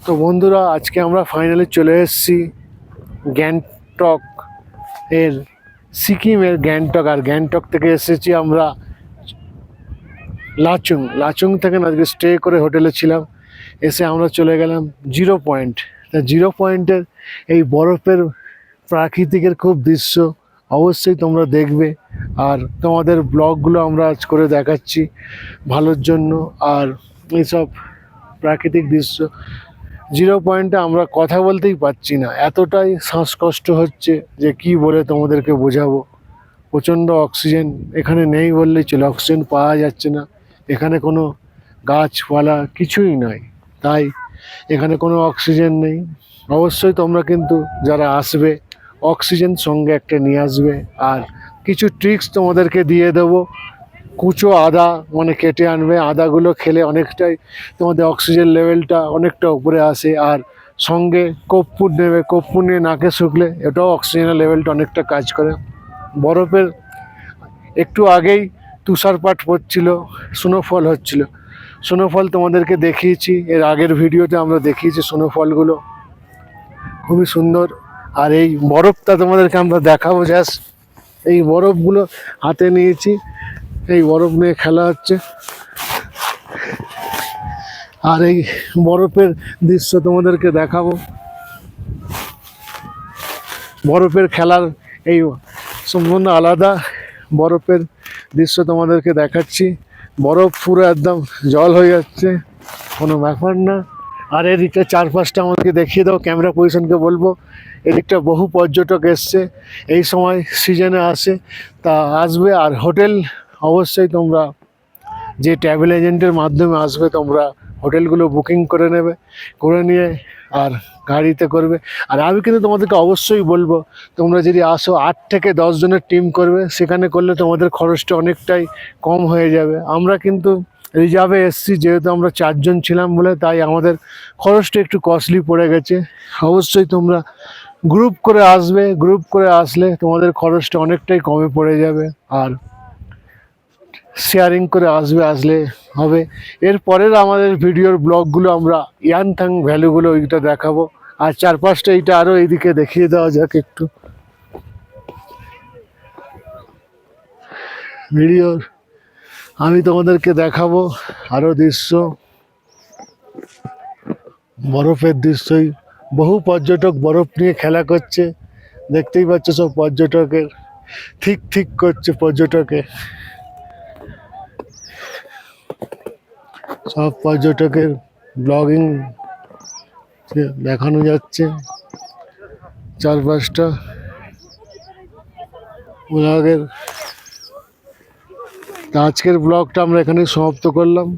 তো বন্ধুরা, আজকে আমরা ফাইনালি চলে এসেছি গ্যাংটক এর, সিকিমের গ্যাংটক। আর গ্যাংটক থেকে এসেছি আমরা লাচুং থেকে আজকে স্টে করে হোটেলে ছিলাম। এসে আমরা চলে গেলাম জিরো পয়েন্ট। তা জিরো পয়েন্টের এই বরফের প্রাকৃতিকের খুব দৃশ্য অবশ্যই তোমরা দেখবে। আর তোমাদের ব্লগগুলো আমরা আজ করে দেখাচ্ছি ভালোর জন্য। আর এইসব প্রাকৃতিক দৃশ্য জিরো পয়েন্টে আমরা কথা বলতেই পারছি না, এতটাই শ্বাসকষ্ট হচ্ছে যে কি বলে তোমাদেরকে বোঝাবো। প্রচণ্ড অক্সিজেন এখানে নেই বললেই চলে, অক্সিজেন পাওয়া যাচ্ছে না। এখানে কোনো গাছপালা কিছুই নয়, তাই এখানে কোনো অক্সিজেন নেই। অবশ্যই তোমরা কিন্তু যারা আসবে অক্সিজেন সঙ্গে একটা নিয়ে আসবে। আর কিছু ট্রিক্স তোমাদেরকে দিয়ে দেবো। কুচো আদা মানে কেটে আনবে, আদাগুলো খেলে অনেকটাই তোমাদের অক্সিজেন লেভেলটা অনেকটা উপরে আসে। আর সঙ্গে কর্পূর নেবে, কর্পূর নিয়ে নাকে শুকলে এটাও অক্সিজেনের লেভেলটা অনেকটা কাজ করে। বরফের একটু আগেই তুষারপাত পড়ছিল, স্নোফল হচ্ছিল। স্নোফল তোমাদেরকে দেখিয়েছি, এর আগের ভিডিওতে আমরা দেখিয়েছি স্নোফলগুলো খুবই সুন্দর। আর এই বরফটা তোমাদেরকে আমরা দেখাবো। জাস্ট এই বরফগুলো হাতে নিয়েছি, এই বরফ নিয়ে খেলা হচ্ছে। আর এই বরফের দৃশ্য তোমাদেরকে দেখাবো। বরফের খেলার এই সম্পূর্ণ আলাদা বরফের দৃশ্য তোমাদেরকে দেখাচ্ছি। বরফ পুরো একদম জল হয়ে যাচ্ছে, কোনো ব্যাপার না। আর এদিকটা চারপাশটা আমাদেরকে দেখিয়ে দাও, ক্যামেরা পজিশনকে বলবো। এদিকটা বহু পর্যটক এসছে, এই সময় সিজনে আসে, তা আসবে। আর হোটেল অবশ্যই তোমরা যে ট্রাভেল এজেন্টের মাধ্যমে আসবে তোমরা হোটেলগুলো বুকিং করে নেবে, করে নিয়ে আর গাড়িতে করবে। আর আমি কিন্তু তোমাদেরকে অবশ্যই বলবো, তোমরা যদি আসো 8 থেকে 10 জনের টিম করবে, সেখানে করলে তোমাদের খরচটা অনেকটাই কম হয়ে যাবে। আমরা কিন্তু রিজার্ভে এসেছি, যেহেতু আমরা 4 জন ছিলাম বলে, তাই আমাদের খরচটা একটু কস্টলি পড়ে গেছে। অবশ্যই তোমরা গ্রুপ করে আসবে, গ্রুপ করে আসলে তোমাদের খরচটা অনেকটাই কমে পড়ে যাবে। আর শেয়ারিং করে আসলে হবে। এরপরের আমাদের ভিডিওর ব্লগগুলো আমরা ইয়ানথাং ভ্যালুগুলো ওইটা দেখাবো। আর চারপাশটা এইটা আরও এইদিকে দেখিয়ে দেওয়া যাক একটু ভিডিওর। আমি তোমাদেরকে দেখাবো আরও দৃশ্য, বরফের দৃশ্যই। বহু পর্যটক বরফ নিয়ে খেলা করছে, দেখতেই পাচ্ছ। সব পর্যটকের ঠিক করছে, পর্যটকে সব পর্যটকের ব্লগিং দেখানো যাচ্ছে চারপাশটা ব্লগের। আজকের ব্লগটা আমরা এখানেই সমাপ্ত করলাম।